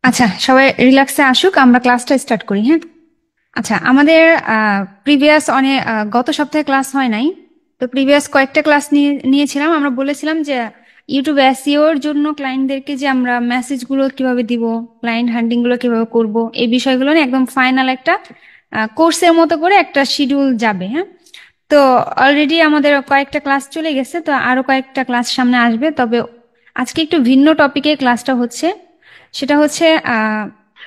আচ্ছা, সবাই রিল্যাক্সে আসুক, আমরা ক্লাসটা স্টার্ট করি। হ্যাঁ, আচ্ছা, আমাদের প্রিভিয়াস অনেক গত সপ্তাহে ক্লাস হয় নাই। তো প্রিভিয়াস কয়েকটা ক্লাস নিয়েছিলাম। আমরা বলেছিলাম যে ইউটিউব এসইওর জন্য ক্লায়েন্টদেরকে যে আমরা মেসেজগুলো কিভাবে দিব, ক্লায়েন্ট হান্টিং গুলো কিভাবে করব, এই বিষয়গুলো নিয়ে একদম ফাইনাল একটা কোর্সের মতো করে একটা শিডিউল যাবে। হ্যাঁ, তো অলরেডি আমাদের কয়েকটা ক্লাস চলে গেছে, তো আরো কয়েকটা ক্লাস সামনে আসবে। তবে আজকে একটু ভিন্ন টপিকে ক্লাসটা হচ্ছে। সেটা হচ্ছে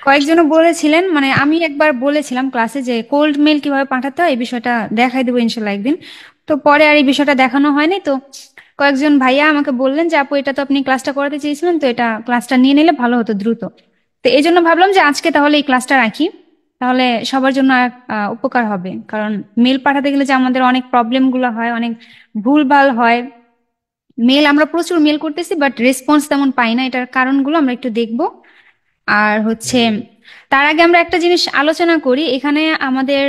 কয়েকজনও বলেছিলেন, মানে আমি একবার বলেছিলাম ক্লাসে যে কোল্ড মেল কিভাবে পাঠাতে হয় এই বিষয়টা দেখাই দেবো ইনশাল্লাহ একদিন। তো পরে আর এই বিষয়টা দেখানো হয়নি। তো কয়েকজন ভাইয়া আমাকে বললেন যে আপু, এটা তো আপনি ক্লাসটা করাতে চেয়েছিলেন, তো এটা ক্লাসটা নিয়ে নিলে ভালো হতো দ্রুত। তো এই জন্য ভাবলাম যে আজকে তাহলে এই ক্লাসটা রাখি, তাহলে সবার জন্য উপকার হবে। কারণ মেল পাঠাতে গেলে যে আমাদের অনেক প্রবলেম গুলো হয়, অনেক ভুলভাল হয়। মেল আমরা প্রচুর মেল করতেছি, বাট রেসপন্স তেমন পাই না। এটার কারণগুলো আমরা একটু দেখবো। আর হচ্ছে তার আগে আমরা একটা জিনিস আলোচনা করি। এখানে আমাদের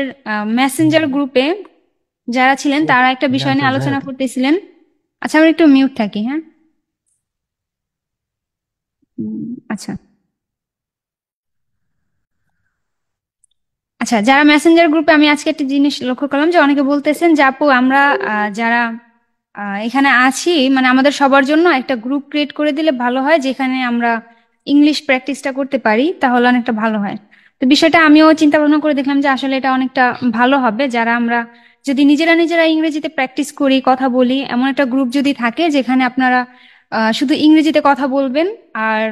মেসেঞ্জার গ্রুপে যারা ছিলেন তারা একটা বিষয় নিয়ে আলোচনা করতেছিলেন। আচ্ছা, আমরা একটু মিউট থাকি। হ্যাঁ, আচ্ছা। আচ্ছা, যারা মেসেঞ্জার গ্রুপে, আমি আজকে একটা জিনিস লক্ষ্য করলাম যে অনেকে বলতেছেন যে আপু, আমরা যারা এখানে আছি, মানে আমাদের সবার জন্য একটা গ্রুপ ক্রিয়েট করে দিলে ভালো হয়, যেখানে আমরা ইংলিশ প্র্যাকটিসটা করতে পারি, তাহলে অনেকটা ভালো হয়। তো বিষয়টা আমিও চিন্তা ভাবনা করে দেখলাম যে আসলে এটা অনেকটা ভালো হবে, যারা আমরা যদি নিজেরা নিজেরা ইংরেজিতে প্র্যাকটিস করি, কথা বলি, এমন একটা গ্রুপ যদি থাকে যেখানে আপনারা শুধু ইংরেজিতে কথা বলবেন। আর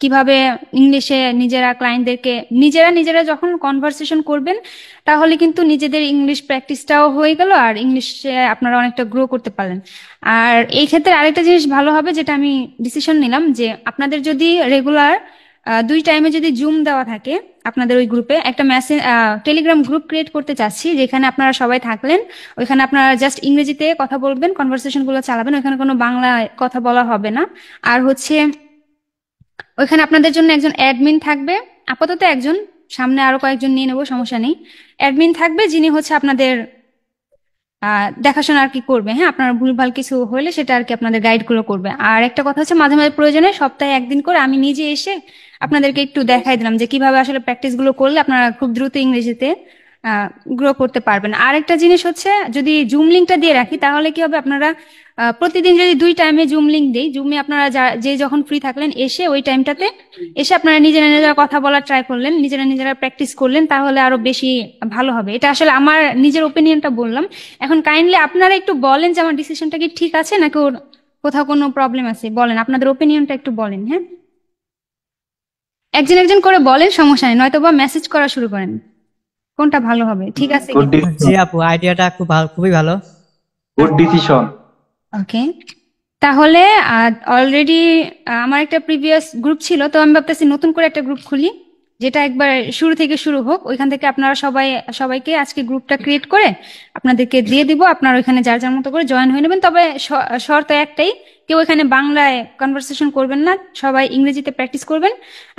কিভাবে ইংলিশে নিজেরা ক্লায়েন্টদেরকে নিজেরা নিজেরা যখন কনভারসেশন করবেন, তাহলে কিন্তু নিজেদের ইংলিশ প্র্যাকটিসটাও হয়ে গেল, আর ইংলিশে আপনারা অনেকটা গ্রো করতে পারলেন। আর এই ক্ষেত্রে আরেকটা জিনিস ভালো হবে, যেটা আমি ডিসিশন নিলাম, যে আপনাদের যদি রেগুলার 2 টাইমে যদি জুম দেওয়া থাকে, আপনাদের ওই গ্রুপে একটা মেসেজ টেলিগ্রাম গ্রুপ ক্রিয়েট করতে চাচ্ছি, যেখানে আপনারা সবাই থাকলেন। ওইখানে আপনারা জাস্ট ইংরেজিতে কথা বলবেন, কনভারসেশন গুলো চালাবেন, ওইখানে কোনো বাংলা কথা বলা হবে না। আর হচ্ছে ওইখানে আপনাদের জন্য একজন অ্যাডমিন থাকবে, আপাতত একজন, সামনে আরো কয়েকজন নিয়ে নেবো, সমস্যা নেই। অ্যাডমিন থাকবে যিনি হচ্ছে আপনাদের দেখাশোনা আর কি করবে। হ্যাঁ, আপনার ভুলভাল কিছু হলে সেটা আর কি আপনাদের গাইড গুলো করবে। আর একটা কথা হচ্ছে, মাঝে মাঝে প্রয়োজনে সপ্তাহে একদিন করে আমি নিজে এসে আপনাদেরকে একটু দেখাই দিলাম যে কিভাবে আসলে প্র্যাকটিস গুলো করলে আপনারা খুব দ্রুত ইংরেজিতে গ্রো করতে পারবেন। আর একটা জিনিস হচ্ছে, যদি জুম লিঙ্কটা দিয়ে রাখি তাহলে কি হবে, আপনারা প্রতিদিন যদি 2 টাইমে জুম লিঙ্ক দেই, জুমে আপনারা যে যখন ফ্রি থাকলেন এসে ওই টাইমটাতে এসে আপনারা নিজেরা নিজেরা কথা বলার ট্রাই করলেন, নিজেরা নিজেরা প্র্যাকটিস করলেন, তাহলে আরো বেশি ভালো হবে। এটা আসলে আমার নিজের ওপিনিয়নটা বললাম। এখন কাইন্ডলি আপনারা একটু বলেন যে আমার ডিসিশনটা কি ঠিক আছে নাকি ওর কোথাও কোনো প্রবলেম আছে, বলেন আপনাদের ওপিনিয়নটা একটু বলেন। হ্যাঁ, একজন একজন করে বলেন, সমস্যা নেই, নয়তো বা মেসেজ করা শুরু করেন। কোনটা ভালো হবে, ঠিক আছে গুড কিনা? জি ডিসিশন। আপু, আইডিয়াটা খুব ভালো, খুবই ভালো। Good decision. ওকে, তাহলে অলরেডি আমার একটা প্রিভিয়াস গ্রুপ ছিল, তো আমি ভাবতেছি নতুন করে একটা গ্রুপ খুলি, যেটা একবার শুরু থেকে শুরু হোক। ওইখান থেকে আপনারা সবাইকে আজকে গ্রুপটা ক্রিয়েট করে আপনাদেরকে দিয়ে দিব। আপনারা ওইখানে যার যার মতো করে জয়েন হয়ে নেবেন। তবে শর্ত একটাই, কেউ এখানে বাংলায় কনভারসেশন করবেন না, সবাই ইংরেজিতে প্র্যাকটিস করবেন।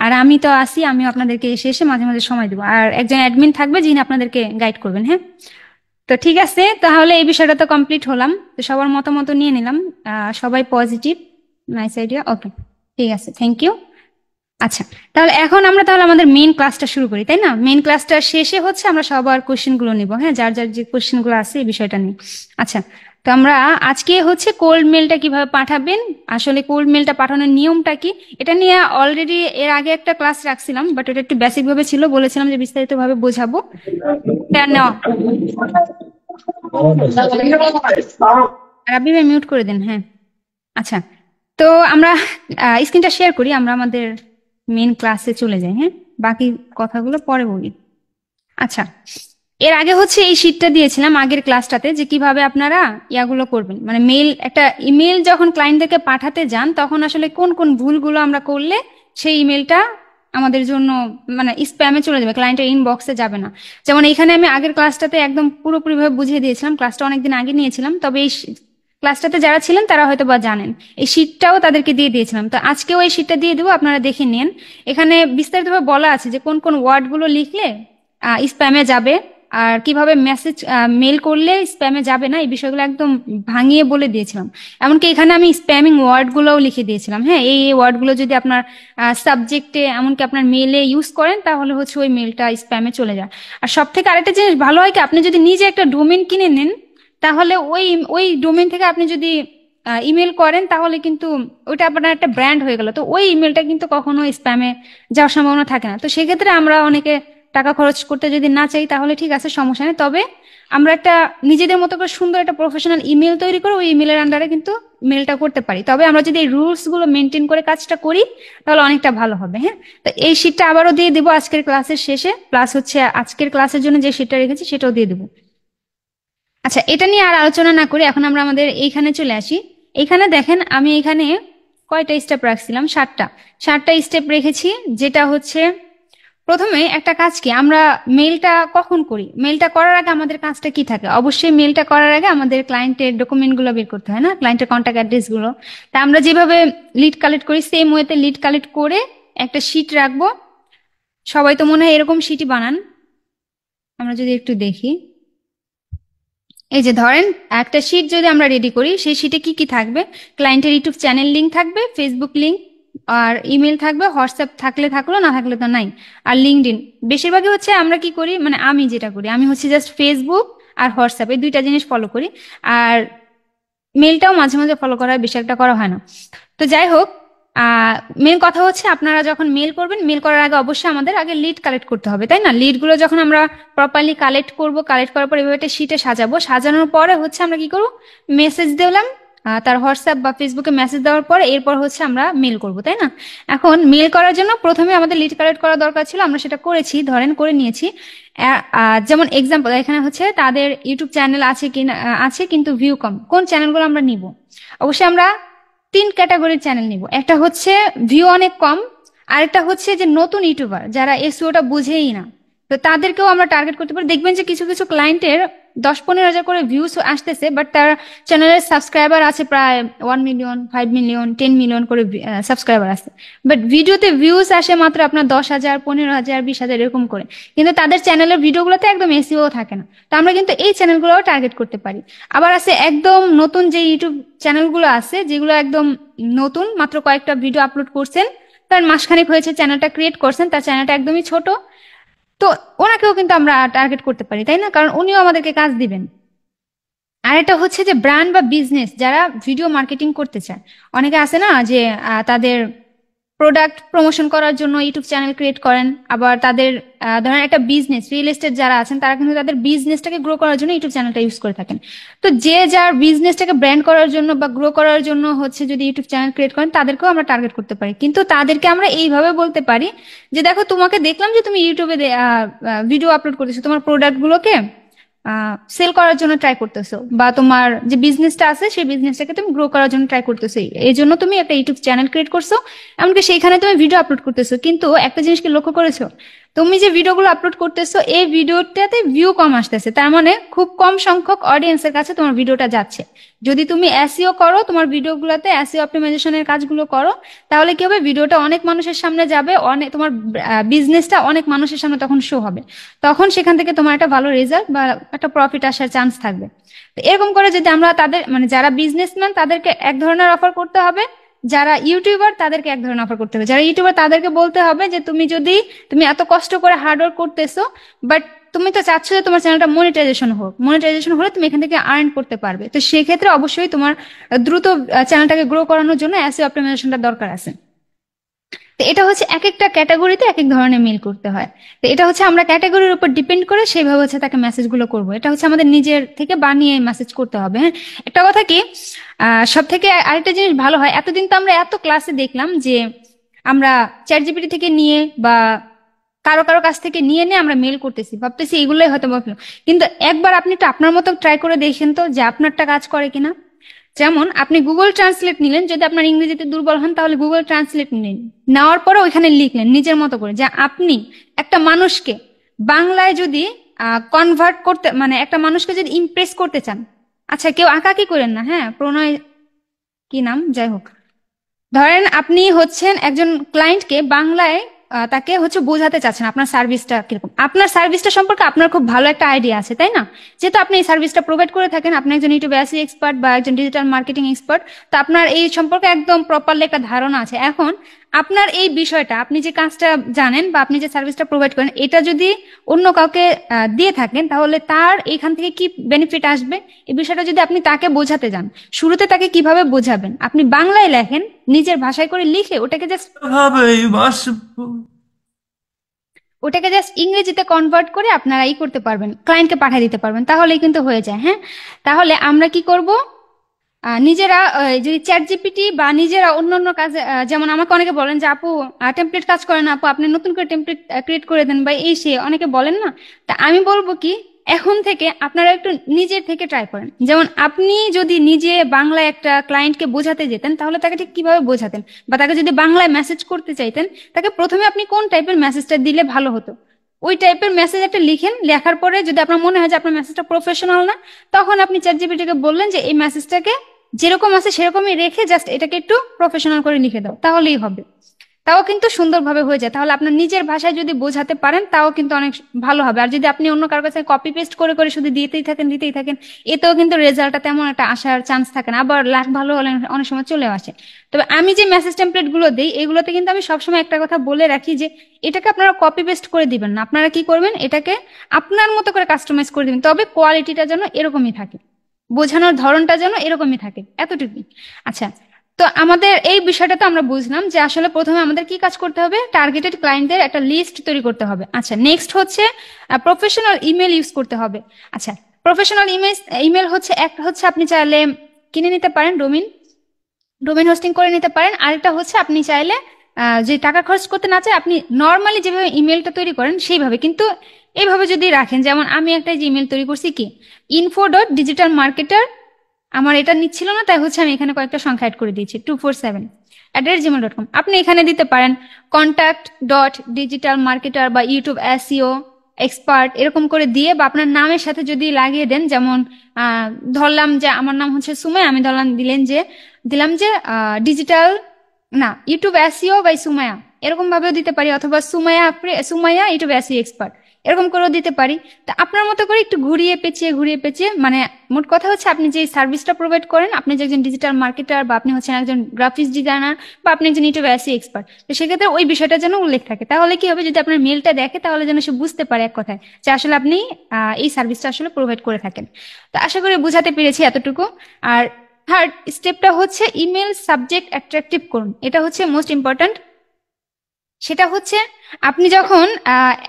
আর আমি তো আসি, আমিও আপনাদেরকে এসে এসে মাঝে মাঝে সময় দেবো। আর একজন অ্যাডমিন থাকবে যিনি আপনাদেরকে গাইড করবেন। হ্যাঁ, তো ঠিক আছে, তাহলে এই বিষয়টা তো কমপ্লিট হলাম। তো সবার মতামত নিয়ে নিলাম, সবাই পজিটিভ, নাইস আইডিয়া। ওকে, ঠিক আছে, থ্যাংক ইউ। আচ্ছা, তাহলে এখন আমরা তাহলে আমাদের মেইন ক্লাসটা শুরু করি, তাই না? মেইন ক্লাসটা শেষে হচ্ছে আমরা সবার কোশ্চেন গুলো নিবো। হ্যাঁ, যার যার যে কোশ্চেন গুলো আছে এই বিষয়টা নিয়ে। আচ্ছা, তো আমরা আজকে হচ্ছে কোল্ড মেলটা কিভাবে পাঠাবেন, আসলে কোল্ড মেলটা পাঠানোর নিয়মটা কি, এটা নিয়ে অলরেডি এর আগে একটা ক্লাস রাখছিলাম, বাট এটা একটু বেসিক ভাবে ছিল, বলেছিলাম যে বিস্তারিত ভাবে বোঝাবো। এটা নেওয়া, রাব্বি ভাই মিউট করে দেন। হ্যাঁ, আচ্ছা, তো আমরা স্ক্রিনটা শেয়ার করি, আমরা আমাদের মেন ক্লাসে চলে যাই। হ্যাঁ, বাকি কথাগুলো পরে বলি। আচ্ছা, এর আগে হচ্ছে এই শীটটা দিয়েছিলাম আগের ক্লাসটাতে, যে কিভাবে আপনারা ইয়াগুলো করবেন, মানে মেল, একটা ইমেল যখন ক্লায়েন্টদেরকে পাঠাতে যান তখন আসলে কোন কোন ভুলগুলো আমরা করলে সেই ইমেলটা আমাদের জন্য মানে স্প্যামে চলে যাবে, ক্লায়েন্টের ইনবক্সে যাবে না। যেমন এখানে আমি আগের ক্লাসটাতে একদম পুরোপুরিভাবে বুঝিয়ে দিয়েছিলাম, ক্লাসটা অনেকদিন আগে নিয়েছিলাম, তবে এই ক্লাসটাতে যারা ছিলেন তারা হয়তো বা জানেন। এই শীটটাও তাদেরকে দিয়ে দিয়েছিলাম, তো আজকেও এই শীটটা দিয়ে দেবো, আপনারা দেখে নিন। এখানে বিস্তারিতভাবে বলা আছে যে কোন কোন ওয়ার্ডগুলো লিখলে স্প্যামে যাবে, আর কিভাবে মেসেজ মেল করলে স্প্যামে যাবে না, এই বিষয়গুলো একদম ভাঙিয়ে বলে দিয়েছিলাম। এমনকি এখানে আমি স্প্যামিং ওয়ার্ডগুলোও লিখে দিয়েছিলাম। হ্যাঁ, এই ওয়ার্ডগুলো যদি আপনার সাবজেক্টে এমনকি আপনার মেলে ইউজ করেন তাহলে হচ্ছে ওই মেলটা স্প্যামে চলে যায়। আর সব থেকে আরেকটা জিনিস ভালো হয় কি, আপনি যদি নিজে একটা ডোমেন কিনে নেন তাহলে ওই ওই ডোমেন থেকে আপনি যদি ইমেল করেন তাহলে কিন্তু ওইটা আপনার একটা ব্র্যান্ড হয়ে গেল, তো ওই ইমেলটা কিন্তু কখনো স্প্যামে যাওয়ার সম্ভাবনা থাকে না। তো সেক্ষেত্রে আমরা অনেকে টাকা খরচ করতে যদি না চাই তাহলে ঠিক আছে, সমস্যা নেই। তবে আমরা একটা নিজেদের মতো করে সুন্দর একটা প্রফেশনাল ইমেল তৈরি করে ওই ইমেলের আন্ডারে কিন্তু মেলটা করতে পারি। তবে আমরা যদি এই রুলস গুলো মেনটেন করে কাজটা করি তাহলে অনেকটা ভালো হবে। হ্যাঁ, তো এই শীটটা আবারও দিয়ে দিব আজকের ক্লাসের শেষে, প্লাস হচ্ছে আজকের ক্লাসের জন্য যে শীটটা রেখেছি সেটাও দিয়ে দিব। আচ্ছা, এটা নিয়ে আর আলোচনা না করি, এখন আমরা আমাদের এইখানে চলে আসি। এইখানে দেখেন আমি এখানে কয়টা স্টেপ রাখছিলাম, 7টা। 7টা স্টেপ রেখেছি, যেটা হচ্ছে প্রথমে একটা কাজ কি, আমরা মেলটা কখন করি, মেলটা করার আগে আমাদের কাজটা কি থাকে। অবশ্যই মেলটা করার আগে আমাদের ক্লায়েন্টের ডকুমেন্ট গুলো বের করতে হয় না, ক্লায়েন্টের কন্ট্যাক্ট অ্যাড্রেস গুলো। তা আমরা যেভাবে লিড কালেক্ট করি সেম ওয়েতে লিড কালেক্ট করে একটা শিট রাখবো। সবাই তো মনে হয় এরকম শিটই বানান। আমরা যদি একটু দেখি, এই যে ধরেন একটা শিট যদি আমরা রেডি করি, সেই শিটে কি কি থাকবে, ক্লায়েন্টের ইউটিউব চ্যানেল লিঙ্ক থাকবে, ফেসবুক লিঙ্ক, আর ইমেল থাকবে, হোয়াটসঅ্যাপ থাকলে থাকলো, না থাকলে তো নাই, আর লিঙ্কডইন। বেশিরভাগই হচ্ছে আমরা কি করি, মানে আমি যেটা করি আমি হচ্ছে জাস্ট ফেসবুক আর হোয়াটসঅ্যাপ এই দুইটা জিনিস ফলো করি। আর মেলটাও মাঝে মাঝে ফলো করা হয়, বেশি একটা করা হয় না। তো যাই হোক, মেন কথা হচ্ছে আপনারা যখন মেল করবেন, মেল করার আগে অবশ্যই আমাদের আগে লিড কালেক্ট করতে হবে, তাই না। লিড গুলো যখন আমরা প্রপারলি কালেক্ট করব, কালেক্ট করার পর এভাবে একটা শিটে সাজাবো, সাজানোর পরে হচ্ছে আমরা কি করবো, মেসেজ দিলাম তার হোয়াটসঅ্যাপ বা ফেসবুকে মেসেজ দেওয়ার পরে এরপর হচ্ছে আমরা মেল করব, তাই না। এখন মেল করার জন্য প্রথমে আমাদের লিড কালেক্ট করা দরকার ছিল, আমরা সেটা করেছি, ধরেন করে নিয়েছি। যেমন এক্সাম্পল এখানে হচ্ছে তাদের ইউটিউব চ্যানেল আছে কিনা, আছে কিন্তু ভিউ কম, কোন চ্যানেলগুলো আমরা নিব। অবশ্যই আমরা 3 ক্যাটাগরির চ্যানেল নিব। একটা হচ্ছে ভিউ অনেক কম, আরেকটা হচ্ছে যে নতুন ইউটিউবার যারা এসইওটা বুঝেই না, তো তাদেরকেও আমরা টার্গেট করতে পারি। দেখবেন যে কিছু কিছু ক্লায়েন্টের 10-15 হাজার করে ভিউস আসতেছে, বাট তার চ্যানেলের সাবস্ক্রাইবার আছে প্রায় 1 মিলিয়ন, 5 মিলিয়ন, 10 মিলিয়ন করে সাবস্ক্রাইবার আছে, বাট ভিডিওতে ভিউস আসে মাত্র আপনার 10,000, 15,000, 20,000 এরকম করে, কিন্তু তাদের চ্যানেলের ভিডিওগুলোতে একদম এসইও থাকে না। তো আমরা কিন্তু এই চ্যানেলগুলোও টার্গেট করতে পারি। আবার আছে একদম নতুন যে ইউটিউব চ্যানেলগুলো আছে, যেগুলো একদম নতুন, মাত্র কয়েকটা ভিডিও আপলোড করছেন, তার মাসখানেক হয়েছে চ্যানেলটা ক্রিয়েট করছেন, তার চ্যানেলটা একদমই ছোট, তো ওনাকেও কিন্তু আমরা টার্গেট করতে পারি, তাই না, কারণ উনিও আমাদেরকে কাজ দিবেন। আর এটা হচ্ছে যে ব্র্যান্ড বা বিজনেস যারা ভিডিও মার্কেটিং করতে চায়, অনেকে আছে না যে তাদের প্রোডাক্ট প্রমোশন করার জন্য ইউটিউব চ্যানেল ক্রিয়েট করেন, আবার তাদের ধরেন একটা বিজনেস, রিয়েল এস্টেট যারা আছেন তারা কিন্তু তাদের বিজনেসটাকে গ্রো করার জন্য ইউটিউব চ্যানেলটা ইউজ করে থাকেন। তো যে যার বিজনেসটাকে ব্র্যান্ড করার জন্য বা গ্রো করার জন্য হচ্ছে যদি ইউটিউব চ্যানেল ক্রিয়েট করেন তাদেরকেও আমরা টার্গেট করতে পারি, কিন্তু তাদেরকে আমরা এইভাবে বলতে পারি যে দেখো, তোমাকে দেখলাম যে তুমি ইউটিউবে ভিডিও আপলোড করতেছো, তোমার প্রোডাক্টগুলোকে সেল করার জন্য ট্রাই করতেছো, বা তোমার যে বিজনেসটা আছে সেই বিজনেসটাকে তুমি গ্রো করার জন্য ট্রাই করতেছো, এই জন্য তুমি একটা ইউটিউব চ্যানেল ক্রিয়েট করছো, এমনকি সেইখানে তুমি ভিডিও আপলোড করতেছো। কিন্তু একটা জিনিস কি লক্ষ্য করেছো, তুমি যে ভিডিওগুলো আপলোড করতেছো এই ভিডিওটাতে ভিউ কম আসতেছে, তার মানে খুব কম সংখ্যক অডিয়েন্সের কাছে তোমার ভিডিওটা যাচ্ছে। যদি তুমি এসইও করো, তোমার ভিডিওগুলোতে এসইও অপটিমাইজেশনের কাজগুলো করো, তাহলে কি হবে, ভিডিওটা অনেক মানুষের সামনে যাবে, অনেক তোমার বিজনেসটা অনেক মানুষের সামনে তখন শো হবে, তখন সেখান থেকে তোমার একটা ভালো রেজাল্ট বা একটা প্রফিট আসার চান্স থাকবে। তো এরকম করে যদি আমরা তাদের, মানে যারা বিজনেসম্যান তাদেরকে এক ধরনের অফার করতে হবে, যারা ইউটিউবার তাদেরকে এক ধরনের অফার করতে হবে। যারা ইউটিউবার তাদেরকে বলতে হবে যে তুমি এত কষ্ট করে হার্ডওয়ার্ক করতেছো, বাট তুমি তো চাচ্ছ যে তোমার চ্যানেলটা মনিটাইজেশন হোক, মনিটাইজেশন হলে তুমি এখান থেকে আর্ন করতে পারবে, তো সেক্ষেত্রে অবশ্যই তোমার দ্রুত চ্যানেলটাকে গ্রো করানোর জন্য এসইও অপটিমাইজেশনটা দরকার আছে। তো এটা হচ্ছে এক একটা ক্যাটাগরিতে এক এক ধরনের মেল করতে হয়। তো এটা হচ্ছে আমরা ক্যাটাগরির উপর ডিপেন্ড করে সেইভাবে হচ্ছে তাকে মেসেজগুলো করবো, এটা হচ্ছে আমাদের নিজের থেকে বানিয়ে মেসেজ করতে হবে। হ্যাঁ, একটা কথা কি, সব থেকে আরেকটা জিনিস ভালো হয়, এতদিন তো আমরা এত ক্লাসে দেখলাম যে আমরা চ্যাট জিপিটি থেকে নিয়ে বা কারো কারো কাছ থেকে নিয়ে নিয়ে আমরা মেল করতেছি, ভাবতেছি এগুলোই হয়তো ভাবলো, কিন্তু একবার আপনি তো আপনার মতো ট্রাই করে দেখেন তো যে আপনারটা কাজ করে কিনা। যেমন আপনি গুগল ট্রান্সলেট নিলেন, যদি আপনার ইংরেজিতে দুর্বল হন তাহলে গুগল ট্রান্সলেট নিলেন, নেওয়ার পরে ওইখানে লিখলেন নিজের মতো করে যে আপনি একটা মানুষকে বাংলায় যদি কনভার্ট করতে, মানে একটা মানুষকে যদি ইমপ্রেস করতে চান, আচ্ছা কেউ আঁকাকি করেন না, হ্যাঁ, প্রণয় কি নাম, যাই হোক, ধরেন আপনি হচ্ছেন একজন ক্লায়েন্টকে বাংলায় তাকে হচ্ছে বোঝাতে চাচ্ছেন আপনার সার্ভিসটা কিরকম। আপনার সার্ভিসটা সম্পর্কে আপনার খুব ভালো একটা আইডিয়া আছে, তাই না? যেহেতু আপনি এই সার্ভিসটা প্রোভাইড করে থাকেন, আপনি একজন ইউটিউব এসইও এক্সপার্ট বা একজন ডিজিটাল মার্কেটিং এক্সপার্ট, তো আপনার এই সম্পর্কে একদম প্রপারলি একটা ধারণা আছে। এখন আপনার এই বিষয়টা, আপনি যে কাজটা জানেন বা আপনি যে সার্ভিসটা প্রোভাইড করেন, এটা যদি অন্য কাউকে দিয়ে থাকেন, তাহলে তার এখান থেকে কি বেনিফিট আসবে, এই বিষয়টা যদি আপনি তাকে বোঝাতে যান, শুরুতে তাকে কিভাবে বোঝাবেন? আপনি বাংলায় লেখেন, নিজের ভাষায় করে লিখে ওটাকে জাস্ট ইংরেজিতে কনভার্ট করে আপনারা করতে পারবেন, ক্লায়েন্টকে পাঠিয়ে দিতে পারবেন, তাহলেই কিন্তু হয়ে যায়। হ্যাঁ, তাহলে আমরা কি করব, নিজেরা যদি চ্যাট জিপিটি বা নিজেরা অন্য অন্য কাজে, যেমন আমাকে অনেকে বলেন যে আপু টেমপ্লেট কাজ করে না, আপু আপনি নতুন করে টেমপ্লেট ক্রিয়েট করে দেন, বা এই সে অনেকে বলেন না। তা আমি বলবো কি, এখন থেকে আপনারা একটু নিজের থেকে ট্রাই করেন। যেমন আপনি যদি নিজে বাংলায় একটা ক্লায়েন্টকে বোঝাতে যেতেন, তাহলে তাকে ঠিক কিভাবে বোঝাতেন? বা তাকে যদি বাংলায় মেসেজ করতে চাইতেন, তাকে প্রথমে আপনি কোন টাইপের মেসেজটা দিলে ভালো হতো? ওই টাইপের মেসেজ একটা লিখেন, লেখার পরে যদি আপনার মনে হয় যে আপনার মেসেজটা প্রফেশনাল না, তখন আপনি চ্যাট জিপিটিকে বললেন যে এই মেসেজটাকে যেরকম আছে সেরকমই রেখে জাস্ট এটাকে একটু প্রফেশনাল করে লিখে দাও, তাহলেই হবে। তাও কিন্তু সুন্দরভাবে হয়ে যায়। তাহলে আপনার নিজের ভাষায় যদি বোঝাতে পারেন, তাও কিন্তু অনেক ভালো হবে। আর যদি আপনি অন্য কারোর কাছে কপি পেস্ট করে করে শুধু দিতেই থাকেন, এতেও কিন্তু রেজাল্টটা তেমন একটা আসার চান্স থাকে না, আবার লাখ ভালো হলে অনেক সময় চলেও আসে। তবে আমি যে মেসেজ টেমপ্লেট গুলো দিই, এগুলোতে কিন্তু আমি সবসময় একটা কথা বলে রাখি যে এটাকে আপনারা কপি পেস্ট করে দিবেন না, আপনারা কি করবেন, এটাকে আপনার মতো করে কাস্টমাইজ করে দিবেন, তবে কোয়ালিটিটা যেন এরকমই থাকে, বোঝানোর ধরনটা যেন এরকমই থাকে, এতটুকুই। আচ্ছা, তো আমাদের এই বিষয়টা তো আমরা বুঝলাম যে আসলে প্রথমে আমাদের কি কাজ করতে হবে, টার্গেটেড ক্লায়েন্টদের একটা লিস্ট তৈরি করতে হবে। আচ্ছা, নেক্সট হচ্ছে প্রফেশনাল ইমেল ইউজ করতে হবে। আচ্ছা, প্রফেশনাল ইমেল ইমেল হচ্ছে একটা হচ্ছে আপনি চাইলে কিনে নিতে পারেন, ডোমেইন ডোমেইন হোস্টিং করে নিতে পারেন। আরেকটা হচ্ছে আপনি চাইলে যে টাকা খরচ করতে না চাই, আপনি নর্মালি যেভাবে ইমেলটা তৈরি করেন সেইভাবে, কিন্তু এইভাবে যদি রাখেন, যেমন আমি একটা যে ইমেল তৈরি করছি কি, info.digitalmarketer, আমার এটা নিচ্ছিল না, তাই হচ্ছে আমি এখানে কয়েকটা সংখ্যা অ্যাড করে দিয়েছি, 247@gmail.com। আপনি এখানে দিতে পারেন contact.digitalmarketer বা ইউটিউব এসইও এক্সপার্ট, এরকম করে দিয়ে, বা আপনার নামের সাথে যদি লাগিয়ে দেন, যেমন ধরলাম যে আমার নাম হচ্ছে সুমাইয়া, আমি দিলাম যে ডিজিটাল, না, ইউটিউব এসইও বাই সুমাইয়া, এরকম ভাবেও দিতে পারি, অথবা সুমাইয়া ইউটিউব এসইও এক্সপার্ট, এরকম করেও দিতে পারি। তা আপনার মতো করে একটু ঘুরিয়ে পেঁচিয়ে, মানে মোট কথা হচ্ছে আপনি যে সার্ভিসটা প্রোভাইড করেন, আপনি যে একজন ডিজিটাল মার্কেটার, বা আপনি হচ্ছেন একজন গ্রাফিক্স ডিজাইনার, বা আপনি একজন ইউটিউব এসইও এক্সপার্ট, তো সেক্ষেত্রে ওই বিষয়টা যেন উল্লেখ থাকে। তাহলে কি হবে, যদি আপনার মেলটা দেখে, তাহলে যেন সে বুঝতে পারে এক কথায় যে আসলে আপনি এই সার্ভিসটা আসলে প্রোভাইড করে থাকেন। তো আশা করি বুঝাতে পেরেছি এতটুকু। আর থার্ড স্টেপটা হচ্ছে ইমেল সাবজেক্ট অ্যাট্রাকটিভ করুন, এটা হচ্ছে মোস্ট ইম্পর্ট্যান্ট। সেটা হচ্ছে আপনি যখন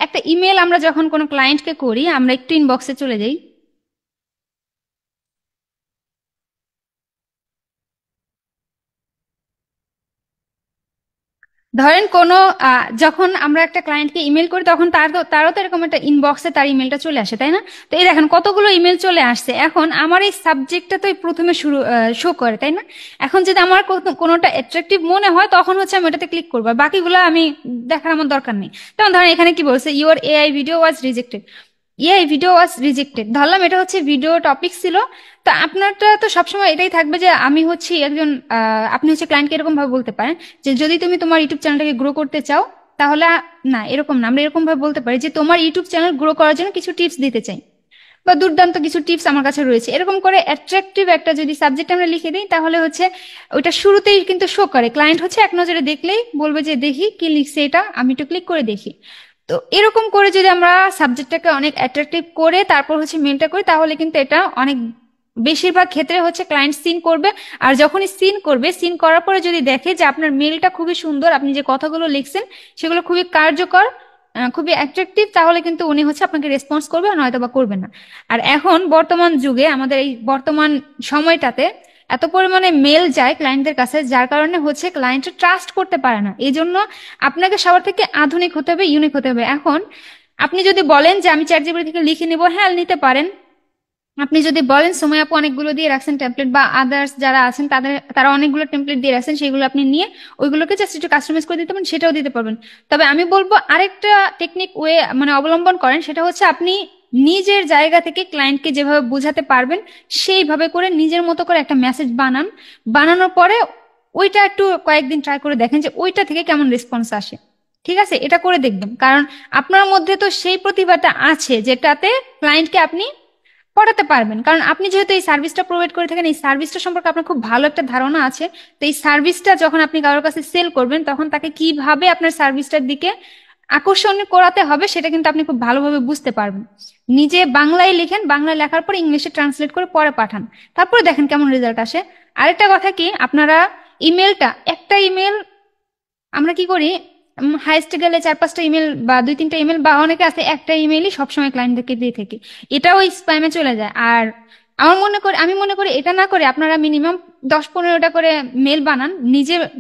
একটা ইমেল আমরা যখন কোনো ক্লায়েন্টকে করি, আমরা একটু ইনবক্সে চলে যাই। ধরেন কোনো যখন আমরা একটা ক্লায়েন্টকে ইমেল করি, তখন তারও তো এরকম একটা ইনবক্সে তার ইমেলটা চলে আসে, তাই না? তো এই দেখেন কতগুলো ইমেল চলে আসছে। এখন আমার এই সাবজেক্টটা তো প্রথমে শো করে, তাই না? এখন যদি আমার কোনোটা অ্যাট্রাকটিভ মনে হয়, তখন হচ্ছে আমি ওটাতে ক্লিক করবো, আর বাকিগুলো আমি দেখার আমার দরকার নেই। যেমন ধরেন এখানে কি বলছে, your AI video was rejected, video was rejected, ধরলাম এটা হচ্ছে ভিডিও টপিক ছিল। তো আপনারটা তো সবসময় এটাই থাকবে যে আমি হচ্ছি একজন, আপনি হচ্ছে ক্লায়েন্টকে এরকম ভাবে বলতে পারেন যে যদি তুমি তোমার ইউটিউব চ্যানেলটাকে গ্রো করতে চাও, তাহলে না, এরকম না, আমরা এরকম ভাবে বলতে পারি যে তোমার ইউটিউব চ্যানেল গ্রো করার জন্য কিছু টিপস দিতে চাই, বা দুর্দান্ত কিছু টিপস আমার কাছে রয়েছে, এরকম করে অ্যাট্রাকটিভ একটা যদি সাবজেক্ট আমরা লিখে দিই, তাহলে হচ্ছে ওইটা শুরুতেই কিন্তু শো করে, ক্লায়েন্ট হচ্ছে এক নজরে দেখলেই বলবে যে দেখি কি লিখছে এটা, আমি একটু ক্লিক করে দেখি। তো এরকম করে যদি আমরা সাবজেক্টটাকে অনেক অ্যাট্রাকটিভ করে তারপর হচ্ছে মেলটা করি, তাহলে কিন্তু এটা অনেক বেশিরভাগ ক্ষেত্রে হচ্ছে ক্লায়েন্ট সিন করবে। আর যখনই সিন করবে, সিন করার পরে যদি দেখে যে আপনার মেলটা খুবই সুন্দর, আপনি যে কথাগুলো লিখছেন সেগুলো খুবই কার্যকর, খুবই অ্যাট্রাকটিভ, তাহলে কিন্তু উনি হচ্ছে আপনাকে রেসপন্স করবে, নয়তো বা করবে না। আর এখন বর্তমান যুগে, আমাদের এই বর্তমান সময়টাতে এত পরিমাণে মেল যায় ক্লায়েন্টদের কাছে, যার কারণে হচ্ছে ক্লায়েন্ট ট্রাস্ট করতে পারে না। এই জন্য আপনাকে সবার থেকে আধুনিক হতে হবে, ইউনিক হতে হবে। এখন আপনি যদি বলেন যে আমি চ্যাট জিপিটি থেকে লিখে নিব, হ্যাঁ নিতে পারেন। আপনি যদি বলেন সময় আপু অনেকগুলো দিয়ে রাখছেন টেমপ্লেট, বা আদার্স যারা আছেন তারা অনেকগুলো টেমপ্লেট দিয়ে রাখছেন, সেগুলো আপনি নিয়ে ওইগুলোকে জাস্ট একটু কাস্টমাইজ করে দিতে পারেন, সেটাও দিতে পারবেন। তবে আমি বলবো আরেকটা টেকনিক মানে অবলম্বন করেন, সেটা হচ্ছে আপনি নিজের জায়গা থেকে ক্লায়েন্টকে যেভাবে বোঝাতে পারবেন সেইভাবে করে নিজের মতো করে একটা মেসেজ বানানোর পরে ওইটা একটু কয়েকদিন ট্রাই করে দেখেন যে ওইটা থেকে কেমন রেসপন্স আসে। ঠিক আছে, এটা করে দেখবেন, কারণ আপনার মধ্যে তো সেই প্রতিভাটা আছে যেটাতে ক্লায়েন্টকে আপনি পড়াতে পারবেন। কারণ আপনি যেহেতু এই সার্ভিসটা প্রোভাইড করে থাকেন, এই সার্ভিসটা সম্পর্কে আপনার খুব ভালো একটা ধারণা আছে। তো এই সার্ভিসটা যখন আপনি কারোর কাছে সেল করবেন, তখন তাকে কিভাবে আপনার সার্ভিসটার দিকে আকর্ষণ করাতে হবে সেটা কিন্তু আপনি খুব ভালোভাবে বুঝতে পারবেন। নিজে বাংলায় লিখেন, বাংলায় লেখার পর ইংলিশে ট্রান্সলেট করে পরে পাঠান, তারপরে দেখেন কেমন রেজাল্ট আসে। আরেকটা কথা কি, আপনারা ইমেলটা, একটা ইমেল আমরা কি করি, হাইস্ট গেলে 4-5টা ইমেল বা 2-3টা ইমেল, বা অনেকে আছে একটা ইমেলই সবসময় ক্লায়েন্টদেরকে দিয়ে থাকি, এটাও স্প্যামে চলে যায়। আর আমি মনে করি এটা না করে আপনারা মিনিমাম 10-15টা করে মেল বানান,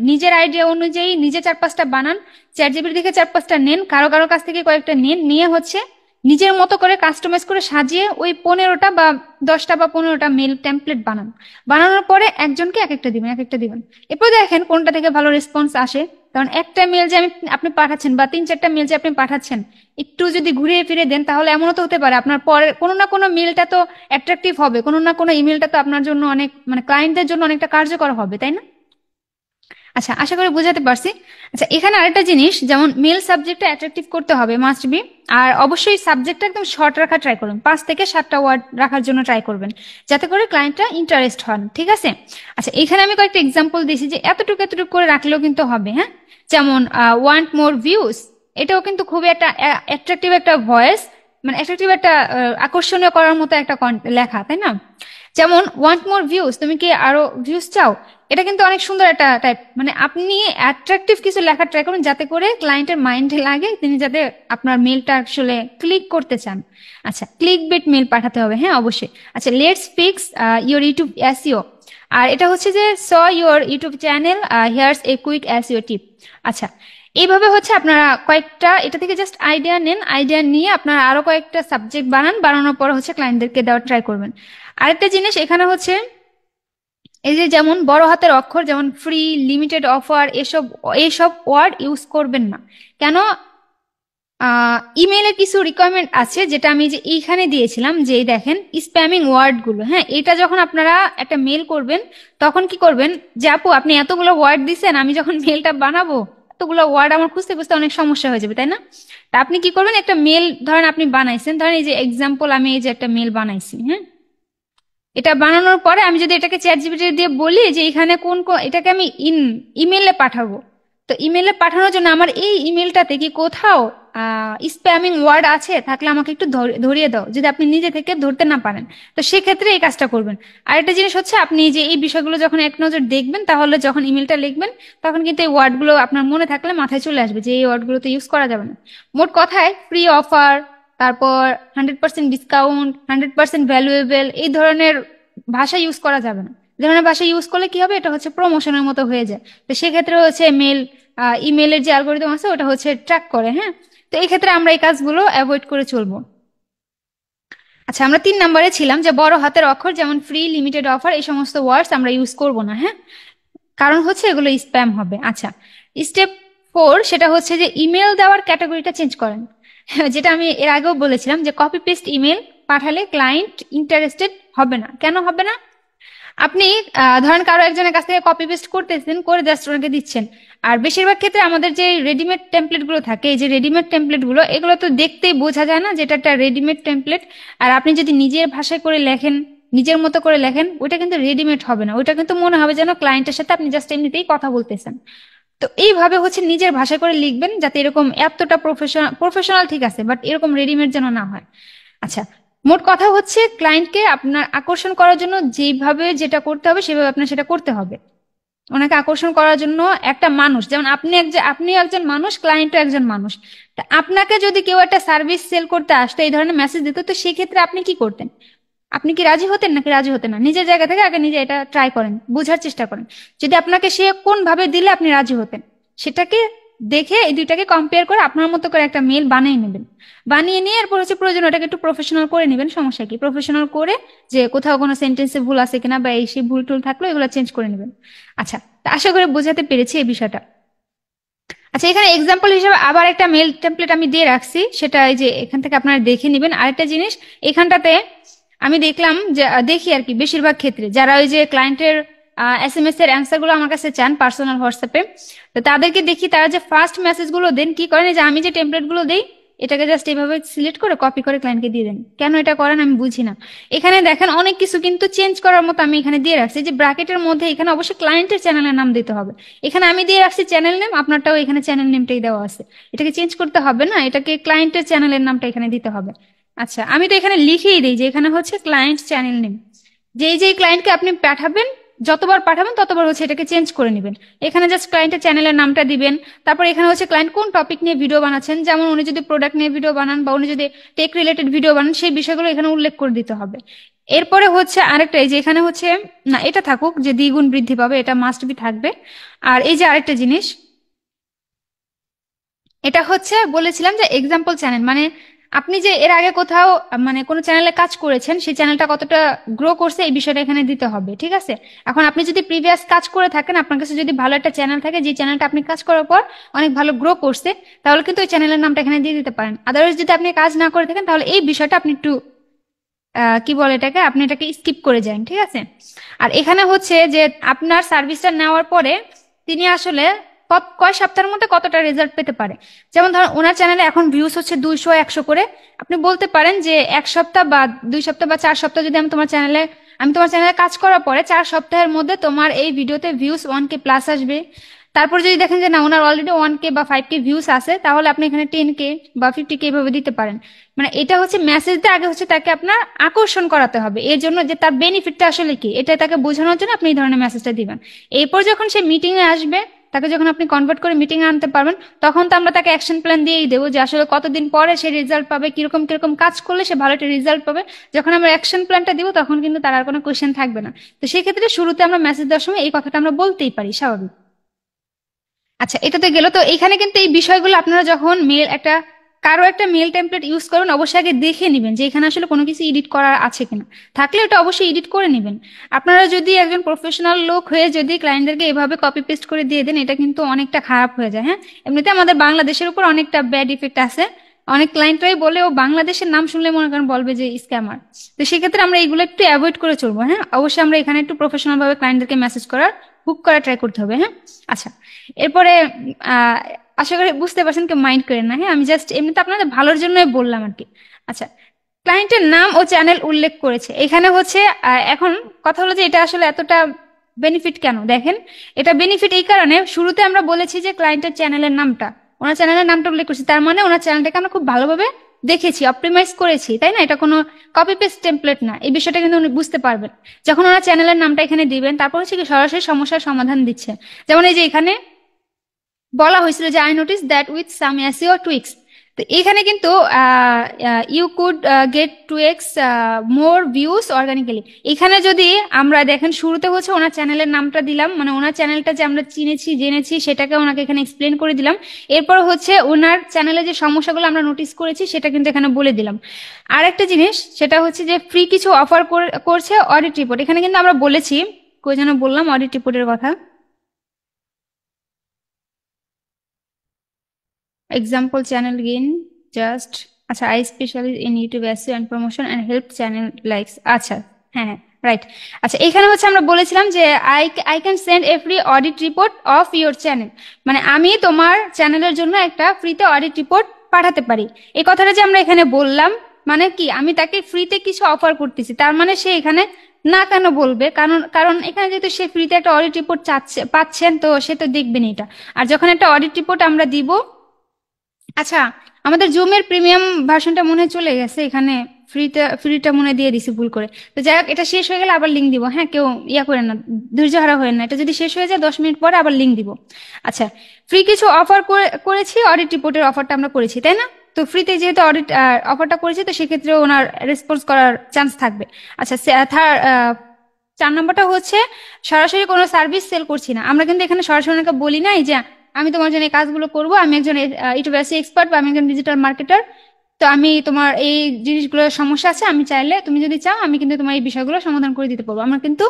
নিজের আইডিয়া অনুযায়ী নিজে 4-5টা বানান, চ্যাট জিপিটি থেকে 4-5টা নেন, কারো কারো কাছ থেকে কয়েকটা নেন, নিয়ে হচ্ছে নিজের মতো করে কাস্টমাইজ করে সাজিয়ে ওই 15টা বা 10টা বা 15টা মেল টেমপ্লেট বানান। বানানোর পরে একজনকে এক একটা দিবেন, এক একটা দিবেন। এরপর দেখেন কোনটা থেকে ভালো রেসপন্স আসে। কারণ একটা মেল যে আপনি পাঠাচ্ছেন বা 3-4টা মেল যে আপনি পাঠাচ্ছেন, একটু যদি ঘুরিয়ে ফিরে দেন, তাহলে এমনও তো হতে পারে আপনার পরে কোনো না কোনো মেলটা তো অ্যাট্রাকটিভ হবে, কোনো না কোনো ইমেলটা তো আপনার জন্য অনেক, মানে ক্লায়েন্টদের জন্য অনেকটা কার্যকর হবে, তাই না? আচ্ছা, আশা করি বোঝাতে পারছি। আচ্ছা, এখানে আরেকটা জিনিস, যেমন মেল সাবজেক্টটা অ্যাট্রাকটিভ করতে হবে, মাস্ট বি। আর অবশ্যই সাবজেক্টটা একদম শর্ট রাখা ট্রাই করবেন, 5 থেকে 7টা ওয়ার্ড রাখার জন্য ট্রাই করবেন, যাতে করে ক্লায়েন্টরা ইন্টারেস্ট হন, ঠিক আছে? আচ্ছা, এখানে আমি কয়েকটা এক্সাম্পল দিয়েছি যে এতটুকু এতটুকু করে রাখলেও কিন্তু হবে, হ্যাঁ। যেমন ওয়ান্ট মোর ভিউজ, এটাও কিন্তু খুবই একটা অ্যাট্রাকটিভ একটা ভয়েস, মানে অ্যাট্রাকটিভ একটা আকর্ষণীয় করার মতো একটা লেখা, তাই না? যেমন ওয়ান্ট মোর ভিউজ, তুমি কি আরো ভিউজ চাও, এটা কিন্তু অনেক সুন্দর একটা টাইপ, মানে আপনি অ্যাট্রাকটিভ কিছু লেখা ট্রাই করুন যাতে করে ক্লায়েন্টের মাইন্ডে লাগে, তিনি যাতে আপনার মেলটা আসলে ক্লিক করতে চান। আচ্ছা, ক্লিক বেট মেল পাঠাতে হবে, হ্যাঁ অবশ্যই। আচ্ছা, let's fix your YouTube SEO, আর এটা হচ্ছে যে so your YouTube channel, here's a quick SEO tip. আচ্ছা, এইভাবে হচ্ছে আপনারা কয়েকটা এটা থেকে জাস্ট আইডিয়া নেন, আইডিয়া নিয়ে আপনারা আরো কয়েকটা সাবজেক্ট বানান, বানানোর পর হচ্ছে ক্লায়েন্টদেরকে দেওয়ার ট্রাই করবেন। আরেকটা জিনিস এখানে হচ্ছে, এই যে যেমন বড় হাতের অক্ষর, যেমন ফ্রি, লিমিটেড অফার, এসব এইসব ওয়ার্ড ইউজ করবেন না। কেন? ইমেলে কিছু রিকোয়ারমেন্ট আছে যেটা আমি যে এইখানে দিয়েছিলাম, যে এই দেখেন স্প্যামিং ওয়ার্ড গুলো, হ্যাঁ, এটা যখন আপনারা একটা মেল করবেন, তখন কি করবেন, যে আপু আপনি এতগুলো ওয়ার্ড দিছেন, আমি যখন মেলটা বানাবো এতগুলো ওয়ার্ড আমার খুঁজতে খুঁজতে অনেক সমস্যা হয়ে যাবে, তাই না? তা আপনি কি করবেন, একটা মেল ধরেন আপনি বানাইছেন, ধরেন এই যে এক্সাম্পল, আমি এই যে একটা মেল বানাইছি, হ্যাঁ, এটা বানানোর পরে আমি যদি এটাকে চ্যাট জিপিটি দিয়ে বলি যে এখানে কোন কোন, এটাকে আমি ইমেলে পাঠাবো, তো ইমেলে পাঠানোর জন্য আমার এই ইমেলটাতে কি কোথাও স্প্যামিং ওয়ার্ড আছে, থাকলে আমাকে একটু ধরিয়ে দাও, যদি আপনি নিজে থেকে ধরতে না পারেন। তো সেক্ষেত্রে এই কাজটা করবেন। আর একটা জিনিস হচ্ছে, আপনি যে এই বিষয়গুলো যখন এক নজর দেখবেন, তাহলে যখন ইমেলটা লিখবেন, তখন কিন্তু এই ওয়ার্ডগুলো আপনার মনে থাকলে মাথায় চলে আসবে যে এই ওয়ার্ডগুলো তো ইউজ করা যাবে না। মোট কথায় ফ্রি অফার, তারপর 100% ডিসকাউন্ট, 100% ভ্যালুয়েবল, এই ধরনের ভাষা ইউজ করা যাবে না। এই ধরনের ভাষা ইউজ করলে কি হবে, এটা হচ্ছে প্রমোশনের মতো হয়ে যায়। তো সেক্ষেত্রে হচ্ছে ইমেলের যে অ্যালগোরিদম আছে ওটা হচ্ছে ট্র্যাক করে, হ্যাঁ। তো এই ক্ষেত্রে আমরা এই কাজগুলো অ্যাভয়েড করে চলবো। আচ্ছা, আমরা 3 নম্বরে ছিলাম যে বড় হাতের অক্ষর, যেমন ফ্রি, লিমিটেড অফার, এই সমস্ত ওয়ার্ডস আমরা ইউজ করব না, হ্যাঁ, কারণ হচ্ছে এগুলো স্প্যাম হবে। আচ্ছা, স্টেপ 4, সেটা হচ্ছে যে ইমেল দেওয়ার ক্যাটাগরিটা চেঞ্জ করেন। যেটা আমি এর আগেও বলেছিলাম যে কপি পেস্ট ইমেল পাঠালে ক্লায়েন্ট ইন্টারেস্টেড হবে না। কেন হবে না? আপনি ধরেন কারো একজনের কাছ থেকে কপি পেস্ট করতেছেন, করে জাস্ট ওনাকে দিচ্ছেন। আর বেশিরভাগ ক্ষেত্রে আমাদের যে রেডিমেড টেমপ্লেট গুলো থাকে, এই যে রেডিমেড টেমপ্লেট গুলো, এগুলো তো দেখতেই বোঝা যায় না যেটা একটা রেডিমেড টেমপ্লেট। আর আপনি যদি নিজের ভাষায় করে লেখেন, নিজের মতো করে লেখেন, ওইটা কিন্তু রেডিমেড হবে না, ওইটা কিন্তু মনে হবে যেন ক্লায়েন্টের সাথে আপনি জাস্ট এমনিতেই কথা বলতেছেন। তো এইভাবে হচ্ছে নিজের ভাষায় করে লিখবেন, যাতে এরকম এতটা প্রফেশনাল ঠিক আছে, বাট এরকম রেডিমেড যেন না হয়। আচ্ছা, মোট কথা হচ্ছে ক্লায়েন্টকে আপনার আকর্ষণ করার জন্য যেভাবে যেটা করতে হবে সেভাবে আপনার সেটা করতে হবে। ওনাকে আকর্ষণ করার জন্য একটা মানুষ, যেমন আপনি একজন মানুষ, ক্লায়েন্টও একজন মানুষ। তা আপনাকে যদি কেউ একটা সার্ভিস সেল করতে আসতো, এই ধরনের মেসেজ দিত, তো সেক্ষেত্রে আপনি কি করতেন? আপনি কি রাজি হতেন নাকি রাজি হতেন না? নিজের জায়গা থেকে আগে নিজে এটা ট্রাই করেন, বোঝার চেষ্টা করেন। যদি আপনাকে সে কোন ভাবে দিলে আপনি রাজি হতেন, সেটাকে দেখে এই দুইটাকে কম্পেয়ার করে আপনার মতো করে একটা মেল বানিয়ে নেবেন। বানিয়ে নিয়ে এরপর হচ্ছে প্রয়োজন ওটাকে একটু প্রফেশনাল করে নেবেন, সমস্যা কি, প্রফেশনাল করে যে কোথাও কোনো সেন্টেন্সে ভুল আছে কিনা বা এই সেই ভুল টুল থাকলে এগুলো চেঞ্জ করে নেবেন। আচ্ছা, তা আশা করি বোঝাতে পেরেছি এই বিষয়টা। আচ্ছা, এখানে এক্সাম্পল হিসেবে আবার একটা মেল টেমপ্লেট আমি দিয়ে রাখছি, সেটা এই যে এখান থেকে আপনারা দেখে নেবেন। আরেকটা জিনিস, এখানটাতে আমি দেখলাম যে দেখি আর কি, বেশিরভাগ ক্ষেত্রে যারা ওই যে ক্লায়েন্টের SMS এর অ্যান্সার গুলো আমার কাছে চান পার্সোনাল হোয়াটসঅ্যাপে। তো তাদেরকে দেখি তারা যে ফার্স্ট মেসেজ গুলো দেন কি করেন, এই যে আমি যে টেমপ্লেট গুলো দেই এটাকে জাস্ট এইভাবে সিলেক্ট করে কপি করে ক্লায়েন্টকে দিয়ে দেন। কেন এটা করেন আমি বুঝি না। এখানে দেখেন অনেক কিছু কিন্তু চেঞ্জ করার মতো আমি এখানে দিয়ে রাখছি, যে ব্র্যাকেটের মধ্যে এখানে অবশ্যই ক্লায়েন্টের চ্যানেলের নাম দিতে হবে। এখানে আমি দিয়ে রাখছি চ্যানেল নেম, আপনারটাও এখানে চ্যানেল নেমটাই দেওয়া আছে। এটাকে চেঞ্জ করতে হবে না, এটাকে ক্লায়েন্টের চ্যানেলের নামটা এখানে দিতে হবে। আচ্ছা আমি তো এখানে লিখেই দিই যে এখানে হচ্ছে ক্লায়েন্ট চ্যানেল নেম। যেই ক্লায়েন্টকে আপনি পাঠাবেন, যতবার পাঠাবেন ততবার হচ্ছে এটাকে চেঞ্জ করে নেবেন। এখানে জাস্ট ক্লায়েন্টের চ্যানেলের নামটা দিবেন। তারপর এখানে হচ্ছে ক্লায়েন্ট কোন টপিক নিয়ে ভিডিও বানাচ্ছেন, যেমন উনি যদি প্রোডাক্ট নিয়ে ভিডিও বানান বা উনি যদি টেক রিলেটেড ভিডিও বানান সেই বিষয়গুলো এখানে উল্লেখ করে দিতে হবে। এরপরে হচ্ছে আরেকটা, এই যে এখানে হচ্ছে, না এটা থাকুক যে দ্বিগুণ বৃদ্ধি পাবে, এটা মাস্ট বি থাকবে। আর এই যে আরেকটা জিনিস, এটা হচ্ছে বলেছিলাম যে এক্সাম্পল চ্যানেল, মানে আপনি যে এর আগে কোথাও মানে কোনো চ্যানেলে কাজ করেছেন সেই চ্যানেলটা কতটা গ্রো করছে এই বিষয়টা এখানে দিতে হবে, ঠিক আছে? এখন আপনি যদি প্রিভিয়াস কাজ করে থাকেন, আপনার কাছে যদি ভালো একটা চ্যানেল থাকে যে চ্যানেলটা আপনি কাজ করার পর অনেক ভালো গ্রো করছে, তাহলে কিন্তু ওই চ্যানেলের নামটা এখানে দিয়ে দিতে পারেন। আদারওয়াইজ যদি আপনি কাজ না করে থাকেন তাহলে এই বিষয়টা আপনি একটু কি বলে এটাকে, আপনি এটাকে স্কিপ করে যান, ঠিক আছে? আর এখানে হচ্ছে যে আপনার সার্ভিসটা নেওয়ার পরে তিনি আসলে কয় সপ্তাহের মধ্যে কতটা রেজাল্ট পেতে পারে। যেমন ধরুন ওনার চ্যানেলে এখন ভিউজ হচ্ছে 200-100 করে, আপনি বলতে পারেন যে 1 সপ্তাহ বা 2 সপ্তাহ বা 4 সপ্তাহ যদি আমি তোমার চ্যানেলে কাজ করার পরে 4 সপ্তাহের মধ্যে তোমার এই ভিডিওতে ভিউজ 1K প্লাস আসবে। তারপর যদি দেখেন যে না ওনার অলরেডি 1K বা 5K ভিউজ আছে, তাহলে আপনি এখানে 10K বা 50K এভাবে দিতে পারেন। মানে এটা হচ্ছে মেসেজ দিয়ে আগে হচ্ছে তাকে আপনার আকর্ষণ করাতে হবে, এর জন্য যে তার বেনিফিটটা আসলে কি এটা তাকে বোঝানোর জন্য আপনি এই ধরনের মেসেজটা দিবেন। এরপর যখন সে মিটিং এ আসবে, তাকে যখন আপনি কনভার্ট করে মিটিং এ আনতে পারবেন, তখন তো আমরা তাকে অ্যাকশন প্ল্যান দিয়েই দেবো যে আসলে কতদিন পরে সে রেজাল্ট পাবে, কিরকম কিরকম কাজ করলে সে ভালো একটা রেজাল্ট পাবে। যখন আমরা অ্যাকশন প্ল্যানটা দিব তখন কিন্তু তার আর কোনো কোয়েশ্চেন থাকবে না। তো সেই ক্ষেত্রে শুরুতে আমরা মেসেজ দেওয়ার সময় এই কথাটা আমরা বলতেই পারি, স্বাভাবিক। আচ্ছা এটা তো গেল। তো এখানে কিন্তু এই বিষয়গুলো আপনারা যখন কারো একটা মেল টেমপ্লেট ইউজ করবেন অবশ্যই আগে দেখে নেবেন যে এখানে আসলে কোনো কিছু এডিট করা আছে কিনা, থাকলে ওটা অবশ্যই এডিট করে নেবেন। আপনারা যদি একজন প্রফেশনাল লোক হয়ে যদি ক্লায়েন্টদেরকে এভাবে কপি পেস্ট করে দিয়ে দেন, এটা কিন্তু অনেকটা খারাপ হয়ে যায়। হ্যাঁ, এমনিতে আমাদের বাংলাদেশের উপর অনেকটা ব্যাড ইফেক্ট আছে। অনেক ক্লায়েন্টরাই বলে ও বাংলাদেশের নাম শুনলে মনে করেন বলবে যে স্ক্যামার। তো সেক্ষেত্রে আমরা এগুলো একটু অ্যাভয়েড করে চলবো। হ্যাঁ, অবশ্যই আমরা এখানে একটু প্রফেশনাল ভাবে ক্লায়েন্টদেরকে মেসেজ করার হুক করা ট্রাই করতে হবে। হ্যাঁ, আচ্ছা এরপরে আহ আশা করি বুঝতে পারছেন, কেউ মাইন্ড করেন না। হ্যাঁ, আমি জাস্ট এমনিতে আপনাদের ভালোর জন্যই বললাম আর কি। আচ্ছা, ক্লায়েন্টের নাম ও চ্যানেল উল্লেখ করেছে এখানে হচ্ছে। এখন কথা হলো যে এটা আসলে এতটা বেনিফিট কেন, দেখেন এটা বেনিফিট এই কারণে, শুরুতে আমরা বলেছি যে ক্লায়েন্টের চ্যানেলের নামটা, ওনার চ্যানেলের নামটা উল্লেখ করছি, তার মানে ওনার চ্যানেলটাকে আমরা খুব ভালোভাবে দেখেছি, অপটিমাইজ করেছি, তাই না? এটা কোনো কপি পেস্ট টেমপ্লেট না, এই বিষয়টা কিন্তু উনি বুঝতে পারবেন যখন ওনার চ্যানেলের নামটা এখানে দিবেন। তারপর হচ্ছে কি সরাসরি সমস্যার সমাধান দিচ্ছে। যেমন এই যে এখানে বলা হয়েছিল যে I notice that with some SEO tweaks, তো এখানে কিন্তু you could get 2x more views organically. এখানে যদি আমরা দেখেন শুরুতে হচ্ছে ওনার চ্যানেলের নামটা দিলাম, মানে ওনার চ্যানেলটা যে আমরা চিনেছি জেনেছি সেটাকে ওনাকে এখানে এক্সপ্লেন করে দিলাম। এরপর হচ্ছে ওনার চ্যানেলে যে সমস্যাগুলো আমরা নোটিস করেছি সেটা কিন্তু এখানে বলে দিলাম। আর একটা জিনিস সেটা হচ্ছে যে ফ্রি কিছু অফার করছে অডিট রিপোর্ট, এখানে কিন্তু আমরা বলেছি, কই যেন বললাম অডিট রিপোর্টের কথা, example channel gain just, আচ্ছা I specialist in YouTube SEO and promotion and help channel likes. আচ্ছা হ্যাঁ হ্যাঁ রাইট। আচ্ছা এখানে হচ্ছে আমরা বলেছিলাম যে I can send A free audit report of your channel, মানে আমি তোমার চ্যানেলের জন্য একটা ফ্রিতে অডিট রিপোর্ট পাঠাতে পারি। এই কথাটা যে আমরা এখানে বললাম, মানে কি আমি তাকে ফ্রিতে কিছু অফার করতেছি, তার মানে সে এখানে না কেন বলবে? কারণ কারণ এখানে যেহেতু সে ফ্রিতে একটা অডিট রিপোর্ট পাচ্ছেন, তো সে তো দেখবেন এটা। আর যখন একটা অডিট রিপোর্ট আমরা দিব, আচ্ছা আমাদের জুমের প্রিমিয়াম ভার্সনটা মনে হয় চলে গেছে, এখানে ফ্রিটা মনে হয় দিয়ে দিছি ভুল করে। তো যাই হোক, এটা শেষ হয়ে গেলে আবার লিঙ্ক দিব। হ্যাঁ, কেউ ইয়া করেন না, ধৈর্য হারা হয়ে না, এটা যদি শেষ হয়ে যায় 10 মিনিট পরে আবার লিঙ্ক দিব। আচ্ছা, ফ্রি কিছু অফার করেছি, অডিট রিপোর্টের অফারটা আমরা করেছি, তাই না? তো ফ্রিতে যেহেতু অডিট অফারটা করেছি, তো সেক্ষেত্রে ওনার রেসপন্স করার চান্স থাকবে। আচ্ছা 4 নম্বরটা হচ্ছে সরাসরি কোনো সার্ভিস সেল করছি না। আমরা কিন্তু এখানে সরাসরি ওনাকে বলি নাই যে আমি তোমার জন্য এই কাজগুলো করবো, আমি একজন ইউটিউব এসইও এক্সপার্ট বা আমি একজন ডিজিটাল মার্কেটার, তো আমি তোমার এই জিনিসগুলোর সমস্যা আছে, আমি চাইলে তুমি যদি চাও আমি কিন্তু তোমার এই বিষয়গুলো সমাধান করে দিতে পারবো। আমরা কিন্তু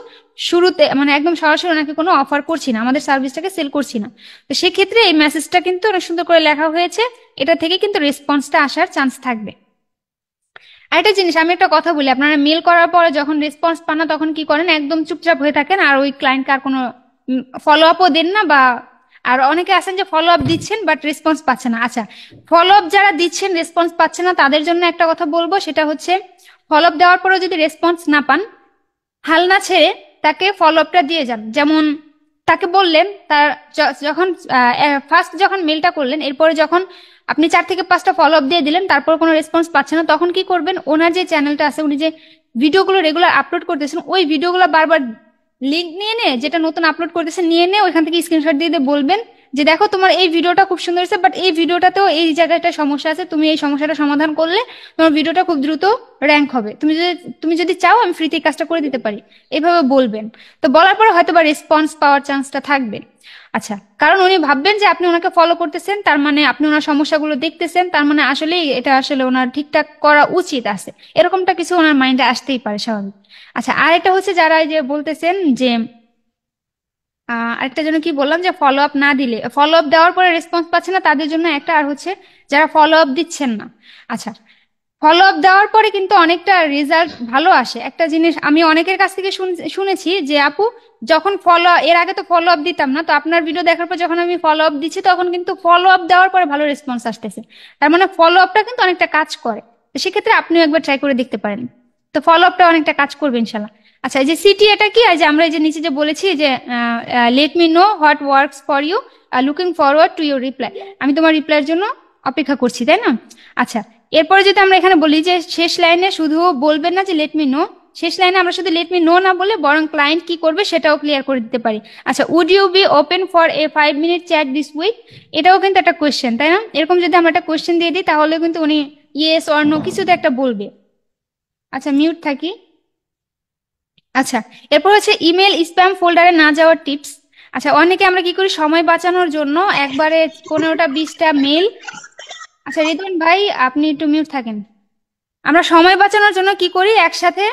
শুরুতে মানে একদম সরাসরি ওনাকে কোনো অফার করছি না, আমাদের সার্ভিসটাকে সেল করছি না। তো সেক্ষেত্রে এই মেসেজটা কিন্তু অনেক সুন্দর করে লেখা হয়েছে, এটা থেকে কিন্তু রেসপন্সটা আসার চান্স থাকবে। আরেকটা জিনিস, আমি একটা কথা বলি, আপনারা মেল করার পরে যখন রেসপন্স পান না তখন কি করেন? একদম চুপচাপ হয়ে থাকেন আর ওই ক্লায়েন্টকে আর কোনো ফলো আপও দেন না, বা আর অনেকে আছেন যে ফলো আপ দিচ্ছেন বাট রেসপন্স পাচ্ছে না। আচ্ছা, ফলো আপ যারা দিচ্ছেন রেসপন্স পাচ্ছে না তাদের জন্য একটা কথা বলবো, সেটা হচ্ছে ফলো আপ দেওয়ার পরে যদি রেসপন্স না পান, হাল না ছেড়ে তাকে ফলো আপটা দিয়ে যান। যেমন তাকে বললেন, তার যখন ফার্স্ট যখন মেলটা করলেন, এরপরে যখন আপনি 4 থেকে 5টা ফলো আপ দিয়ে দিলেন, তারপর কোনো রেসপন্স পাচ্ছে না, তখন কি করবেন? ওনার যে চ্যানেলটা আছে, উনি যে ভিডিওগুলো রেগুলার আপলোড করতেছেন, ওই ভিডিওগুলো বারবার লিঙ্ক নিয়ে নে, যেটা নতুন আপলোড করতেছেন নিয়ে নে, ওইখান থেকে স্ক্রিনশট দিয়ে দিয়ে বলবেন যে দেখো তোমার এই ভিডিওটা খুব সুন্দর হয়েছে, বাট এই ভিডিওটাতেও এই জায়গাটা সমস্যা আছে, তুমি এই সমস্যাটা সমাধান করলে তোমার ভিডিওটা খুব দ্রুত র্যাঙ্ক হবে। তুমি যদি চাও আমি ফ্রিতে এই কাজটা করে দিতে পারি, এইভাবে বলবেন। তো বলার পরে হয়তো বা রেসপন্স পাওয়ার চান্সটা থাকবে। আচ্ছা, কারণ উনি ভাববেন যে আপনি ওনাকে ফলো করতেছেন, তার মানে আপনি ওনার সমস্যাগুলো দেখতেছেন, তার মানে আসলেই এটা আসলে ওনার ঠিকঠাক করা উচিত আছে, এরকমটা কিছু ওনার মাইন্ডে আসতেই পারে, স্বাভাবিক। আচ্ছা, আরেকটা হচ্ছে যারা এই যে বলতেছেন যে আরেকটা জন্য কি বললাম, যে ফলো আপ না দিলে, ফলো আপ দেওয়ার পরে রেসপন্স পাচ্ছে না তাদের জন্য একটা, আর হচ্ছে যারা ফলো আপ দিচ্ছেন না। আচ্ছা, ফলো আপ দেওয়ার পরে কিন্তু অনেকটা রেজাল্ট ভালো আসে। একটা জিনিস আমি অনেকের কাছ থেকে শুনেছি যে আপু, যখন এর আগে তো ফলো আপ দিতাম না, তো আপনার ভিডিও দেখার পর যখন আমি ফলো আপ দিচ্ছি তখন কিন্তু ফলো আপ দেওয়ার পরে ভালো রেসপন্স আসতেছে। তার মানে ফলো আপটা কিন্তু অনেকটা কাজ করে। তো সেক্ষেত্রে আপনিও একবার ট্রাই করে দেখতে পারেন। তো ফলো আপটা অনেকটা কাজ করবে ইনশাল্লাহ। আচ্ছা, এই যে সিটি, এটা কি? এই যে আমরা এই যে নিচে যে বলেছি যে let me know what works for you, looking forward to your reply, আমি তোমার রিপ্লাইয়ের জন্য অপেক্ষা করছি, তাই না? আচ্ছা, এরপরে যদি আমরা এখানে বলি যে শেষ লাইনে শুধু বলবেন না যে লেট মি নো, শেষ লাইনে আমরা শুধু লেট মি নো না বলে বরং ক্লায়েন্ট কি করবে সেটাও ক্লিয়ার করে দিতে পারি। আচ্ছা, would you be open for a 5 minute chat this week, এটাও কিন্তু একটা কোয়েশ্চেন, তাই না? এরকম যদি আমরা একটা কোয়েশ্চেন দিয়ে দিই তাহলে কিন্তু উনি ইয়েস অর নো কিছু তো একটা বলবে। আচ্ছা, মিউট থাকি। আচ্ছা, এরপর হচ্ছে ইমেল স্প্যাম ফোল্ডারে না যাওয়ার টিপস। আচ্ছা, অনেকে আমরা কি করি সময় বাঁচানোর জন্য একবারে 15টা 20টা মেল। আচ্ছা রিদওয়ান ভাই, আপনি একটু মিউট থাকেন। আমরা সময় বাঁচানোর জন্য কি করি, একসাথে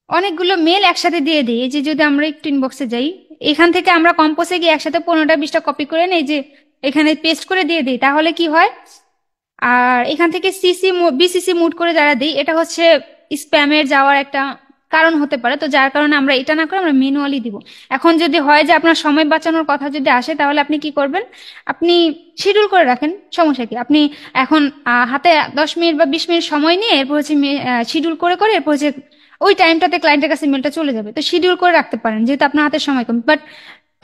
অনেকগুলো মেল একসাথে দিয়ে দিই। এই যে যদি আমরা একটু ইনবক্সে যাই, এখান থেকে আমরা কম্পোসে গিয়ে একসাথে 15টা 20টা কপি করে নিই, যে এখানে পেস্ট করে দিয়ে দিই, তাহলে কি হয়? আর এখান থেকে বিসিসি মুড করে যারা দিই, এটা হচ্ছে স্প্যামের যাওয়ার একটা কারণ হতে পারে। তো যার কারণে আমরা এটা না করে আমরা ম্যানুয়ালি দিব। এখন যদি হয় যে আপনার সময় বাঁচানোর কথা যদি আসে, তাহলে আপনি কি করবেন? আপনি শিডিউল করে রাখেন, সমস্যা কি? আপনি এখন হাতে 10 মিনিট বা 20 মিনিট সময় নিয়ে এরপর হচ্ছে শিডিউল করে করে এরপর হচ্ছে ওই টাইমটাতে ক্লায়েন্টের কাছে মেলটা চলে যাবে। তো শিডিউল করে রাখতে পারেন, যেহেতু আপনার হাতে সময় কম। বাট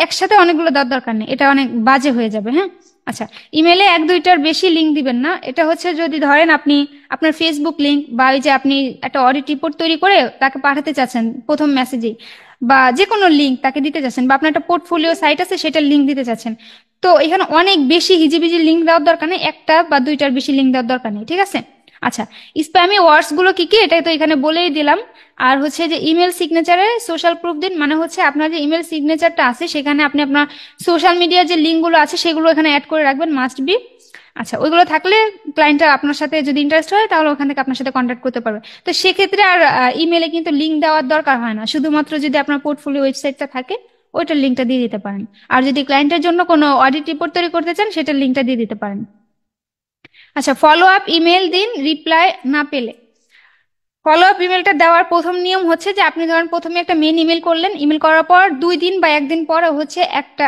একসাথে অনেকগুলো দেওয়ার দরকার নেই, এটা অনেক বাজে হয়ে যাবে। হ্যাঁ, আচ্ছা, ইমেলে 1-2টার বেশি লিঙ্ক দিবেন না। এটা হচ্ছে যদি ধরেন আপনি আপনার ফেসবুক লিঙ্ক বা ওই যে আপনি একটা অডিট রিপোর্ট তৈরি করে তাকে পাঠাতে চাচ্ছেন প্রথম মেসেজে, বা যে কোনো লিঙ্ক তাকে দিতে চাচ্ছেন, বা আপনার একটা পোর্টফোলিও সাইট আছে সেটার লিঙ্ক দিতে চাচ্ছেন, তো এখানে অনেক বেশি হিজিবিজি লিঙ্ক দেওয়ার দরকার নেই, 1টা বা 2টার বেশি লিঙ্ক দেওয়ার দরকার নেই, ঠিক আছে? আচ্ছা, স্প্যামি ওয়ার্ডস গুলো কি কি, এটাই তো এখানে বলেই দিলাম। আর হচ্ছে যে ইমেল সিগনেচারে সোশ্যাল প্রুফ দিন, মানে হচ্ছে আপনার যে ইমেল সিগনেচারটা আছে সেখানে আপনি আপনার সোশ্যাল মিডিয়ার যে লিঙ্ক গুলো আছে সেগুলো এখানে অ্যাড করে রাখবেন, মাস্ট বি। আচ্ছা, ওইগুলো থাকলে ক্লায়েন্টটা আপনার সাথে যদি ইন্টারেস্ট হয় তাহলে ওখান থেকে আপনার সাথে কন্ট্যাক্ট করতে পারবে। তো সেক্ষেত্রে আর ইমেলে কিন্তু লিঙ্ক দেওয়ার দরকার হয় না, শুধুমাত্র যদি আপনার পোর্টফোলিও ওয়েবসাইটটা থাকে ওইটার লিঙ্কটা দিয়ে দিতে পারেন। আর যদি ক্লায়েন্টের জন্য কোনো অডিট রিপোর্ট তৈরি করতে চান সেটার লিঙ্কটা দিয়ে দিতে পারেন। আচ্ছা, ফলো আপ ইমেল দিন রিপ্লাই না পেলে। ফলো আপ ইমেলটা দেওয়ার প্রথম নিয়ম হচ্ছে যে আপনি ধরেন প্রথমে একটা মেন ইমেল করলেন, ইমেল করার পর 2 দিন বা 1 দিন পরে হচ্ছে একটা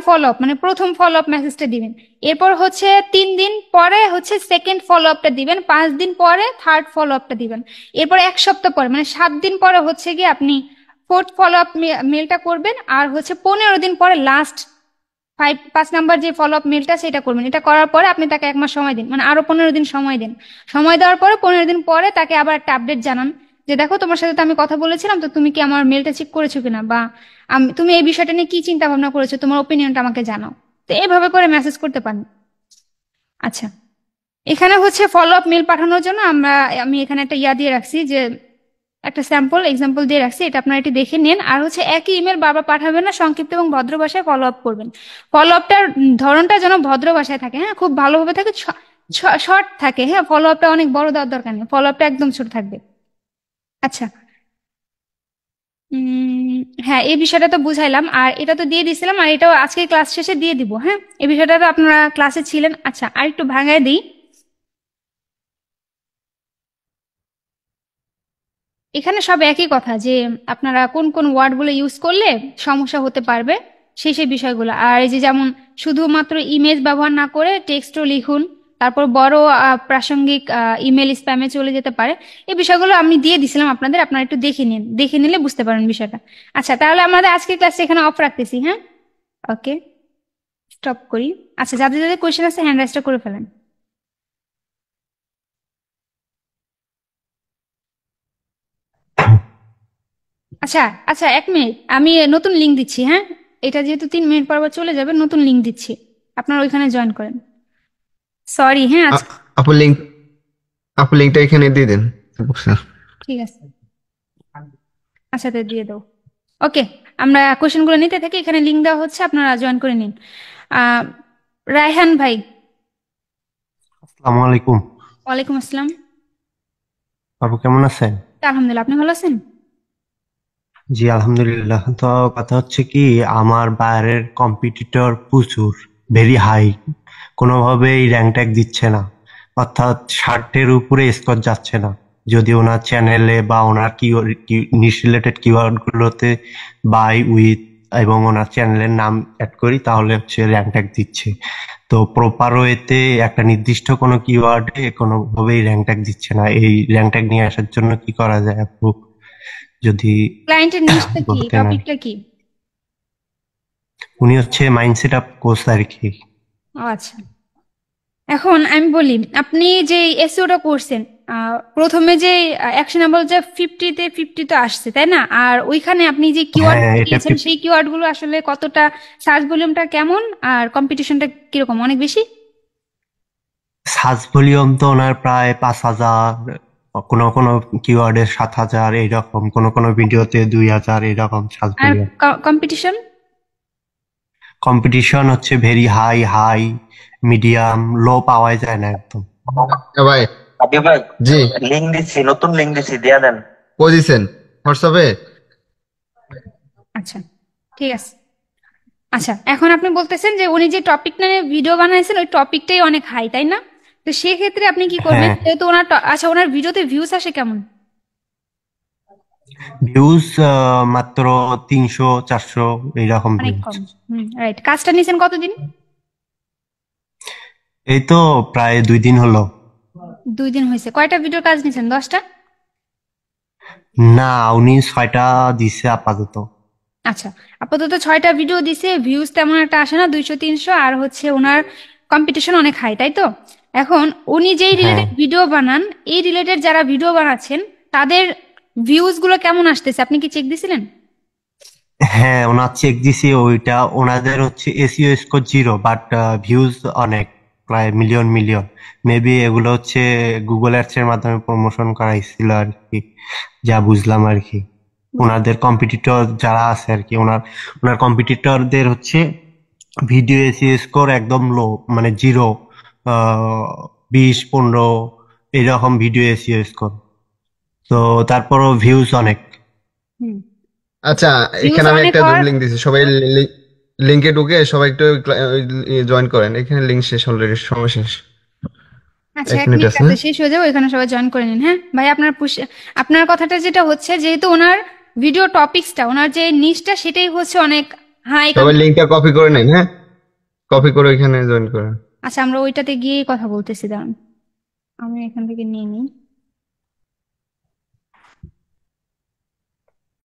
ফলো আপ, মানে প্রথম ফলো আপ মেসেজটা দিবেন। এরপর হচ্ছে 3 দিন পরে হচ্ছে সেকেন্ড ফলো আপটা দিবেন, 5 দিন পরে থার্ড ফলো আপটা দিবেন। এরপর 1 সপ্তাহ পরে মানে 7 দিন পরে হচ্ছে গিয়ে আপনি ফোর্থ ফলো আপ মেলটা করবেন। আর হচ্ছে 15 দিন পরে লাস্ট 5 নাম্বার যে ফলো আপ মেলটা সেটা করবেন। এটা করার পরে আপনি তাকে 1 মাস সময় দিন, মানে আরো 15 দিন সময় দিন। সময় দেওয়ার পরে 15 দিন পরে তাকে আবার একটা আপডেট জানান যে দেখো তোমার সাথে তো আমি কথা বলেছিলাম, তো তুমি কি আমার মেলটা চেক করেছো কিনা, বা তুমি এই বিষয়টা নিয়ে কি চিন্তা ভাবনা করেছো, তোমার ওপিনিয়নটা আমাকে জানাও। তো এইভাবে করে মেসেজ করতে পারেন। আচ্ছা, এখানে হচ্ছে ফলো আপ মেল পাঠানোর জন্য আমি এখানে একটা দিয়ে রাখছি, যে একটা স্যাম্পল এক্সাম্পল দিয়ে রাখছি, এটা আপনারা এটি দেখে নিন। আর হচ্ছে একই ইমেল বারবার পাঠাবেন না, সংক্ষিপ্ত এবং ভদ্র ভাষায় ফলো আপ করবেন। ফলো আপটার ধরনটা যেন ভদ্র ভাষায় থাকে, হ্যাঁ, খুব ভালোভাবে থাকে, শর্ট থাকে। হ্যাঁ, ফলো আপটা অনেক বড় দেওয়ার দরকার নেই, ফলো আপটা একদম ছোট থাকবে। আচ্ছা, হ্যাঁ, এই বিষয়টা তো বুঝাইলাম, আর এটা তো দিয়ে দিছিলাম, আর এটাও আজকে ক্লাস শেষে দিয়ে দিব। হ্যাঁ, এই বিষয়টা তো আপনারা ক্লাসে ছিলেন। আচ্ছা, আর একটু ভাঙায় দিই। এখানে সব একই কথা যে আপনারা কোন কোন ওয়ার্ডগুলো ইউজ করলে সমস্যা হতে পারবে সেই সেই বিষয়গুলো। আর এই যে যেমন শুধুমাত্র ইমেজ ব্যবহার না করে টেক্সটও লিখুন, তারপর বড় প্রাসঙ্গিক ইমেল স্প্যামে চলে যেতে পারে। এই বিষয়গুলো আমি দিয়ে দিছিলাম আপনাদের, আপনারা একটু দেখে নিন, দেখে নিলে বুঝতে পারেন বিষয়টা। আচ্ছা, তাহলে আমাদের আজকের ক্লাসটা এখানে অফ রাখতেছি, হ্যাঁ? ওকে, স্টপ করি। আচ্ছা, যাদের যাদের কোয়েশ্চেন আছে হ্যান্ড রাইজটা করে ফেলেন। আচ্ছা আচ্ছা, 1 মিনিট, আমি নতুন লিঙ্ক দিচ্ছি, হ্যাঁ? এটা যেহেতু 3 মিনিট পর আবার চলে যাবে, নতুন লিঙ্ক দিচ্ছি, আপনারা ওইখানে জয়েন করেন। সরি, হ্যাঁ আজ। আ- আপু লিঙ্ক আপু লিঙ্কটা এখানে দিয়ে দেন। বুঝছেন? ঠিক আছে, আচ্ছা তো দিয়ে দাও। ওকে, আমরা কোশ্চেনগুলো নিতে থাকি, এখানে লিঙ্ক দেওয়া হচ্ছে, আপনারা জয়েন করে নিন। আহ রায়হান ভাই। আসসালামু আলাইকুম। ওয়ালাইকুম আসসালাম। আপু কেমন আছেন? আলহামদুলিল্লাহ, আপনি ভালো আছেন? জি আলহামদুলিল্লাহ। তো কথা হচ্ছে কি, আমার বাইরের কম্পিটিটর প্রচুর, ভেরি হাই, কোনোভাবেই র্যাঙ্ক ট্যাগ দিচ্ছে না, অর্থাৎ 60-এর উপরে স্কোর যাচ্ছে না। যদি ওনার চ্যানেলে বা ওনার নিশ রিলেটেড কিওয়ার্ড গুলোতে বাই উইথ এবং ওনার চ্যানেলের নাম অ্যাড করি তাহলে হচ্ছে র্যাঙ্ক ট্যাগ দিচ্ছে। তো প্রপার ওয়েতে একটা নির্দিষ্ট কোনো কিওয়ার্ডে কোনোভাবেই র্যাঙ্ক ট্যাগ দিচ্ছে না। এই র্যাঙ্ক ট্যাগ নিয়ে আসার জন্য কি করা যায় আপু, যদি ক্লায়েন্টের নিশটা কি, বলতেন আর টপিকটা কি? উনি হচ্ছে মাইন্ডসেট আপ কোর্স আর কি। ও আচ্ছা, এখন আমি বলি, আপনি যে এসইওটা করছেন, প্রথমে যে অ্যাকশনেবল যে 50-তে 50 তো আসছে, তাই না? আর ওইখানে আপনি যে কিওয়ার্ড হ্যাঁ এটা দিয়েছেন সেই কিওয়ার্ড গুলো আসলে কতটা, সার্চ ভলিউমটা কেমন, আর কম্পিটিশনটা কিরকম, অনেক বেশি? সার্চ ভলিউম তো ওনার প্রায় 5,000, কোনো কোনো কিওয়ার্ডে 7,000, এইরকম কোনো কোনো ভিডিওতে 2,000 এরকম সার্চ আর ভলিউম। কম্পিটিশন? কম্পিটিশন হচ্ছে ভেরি হাই, হাই, মিডিয়াম, লো পাওয়াই যায় না একদম। ভাই। আগে ভাই, জি। লিঙ্ক দিচ্ছি, নতুন লিঙ্ক দিচ্ছি, দিয়া দেন। কই দিছেন? হোয়াটসঅ্যাপে? আচ্ছা, ঠিক আছে। আচ্ছা, এখন আপনি বলতেছেন যে উনি যে টপিক নিয়ে ভিডিও বানাইছেন ওই টপিকটাই অনেক হাই, তাই না? তো সেক্ষেত্রে আপনি কি করবেন, হ্যাঁ, যেহেতু ওনার আচ্ছা, ওনার ভিডিওতে ভিউজ আসে কেমন? ভিউজ মাত্র 300-400 এইরকম অনেক ভিউজ। কম। রাইট। কাজটা নিয়েছেন কতদিন? এই তো প্রায় 2 দিন হলো। 2 দিন হয়েছে। কয়টা ভিডিওর কাজ নিয়েছেন, 10টা? না, উনি 6টা দিছে আপাতত। আচ্ছা, আপাতত 6টা ভিডিও দিছে, ভিউজ তেমন একটা আসে না, 200-300, আর হচ্ছে ওনার কম্পিটিশন অনেক হাই, তাই তো? এখন উনি যেই হ্যাঁ, রিলেটেড ভিডিও বানান, এই রিলেটেড যারা ভিডিও বানাচ্ছেন তাদের ভিউজ গুলো কেমন আসতেছে, আপনি কি চেক দিছিলেন? হ্যাঁ ওনার চেক দিছি, ওইটা ওনাদের হচ্ছে এসইও স্কোর 0, বাট ভিউজ অনেক, প্রায় মিলিয়ন মিলিয়ন। মেবি এগুলো হচ্ছে গুগল অ্যাডস এর মাধ্যমে প্রমোশন করাইছিল আর কি, যা বুঝলাম আর কি। ওনাদের কম্পিটিটর যারা আছে আর কি, ওনার কম্পিটিটরদের হচ্ছে ভিডিও এসইও স্কোর একদম লো, মানে 0, 20-15 এরকম ভিডিও এসইও স্কোর। তো তারপরও ভিউজ অনেক। হুম। আচ্ছা, ভিউজ এখানে আমি অনেক একটা হওয়ার, লিঙ্ক দিছি, সবাই লিঙ্কে ঢুকে সবাই একটু জয়েন করেন। এখানে লিঙ্ক শেষ, অলরেডি সময় শেষ। আচ্ছা, এক 1 মিনিট মিনিট আছে, আছে, হ্যাঁ? শেষ হয়ে যাবে, ওইখানে সবাই জয়েন করে নিন, হ্যাঁ ভাই। আপনার আপনার কথাটা যেটা হচ্ছে, যেহেতু ওনার ভিডিও টপিকসটা, ওনার যে নিচটা সেটাই হচ্ছে অনেক হাই। সবাই লিঙ্কটা কপি করে নিন, হ্যাঁ? কপি করে ওইখানে জয়েন করেন। আচ্ছা, আমরা ওইটাতে গিয়ে কথা বলতেছি, দাঁড়ান, আমি এখান থেকে নিয়ে নিই।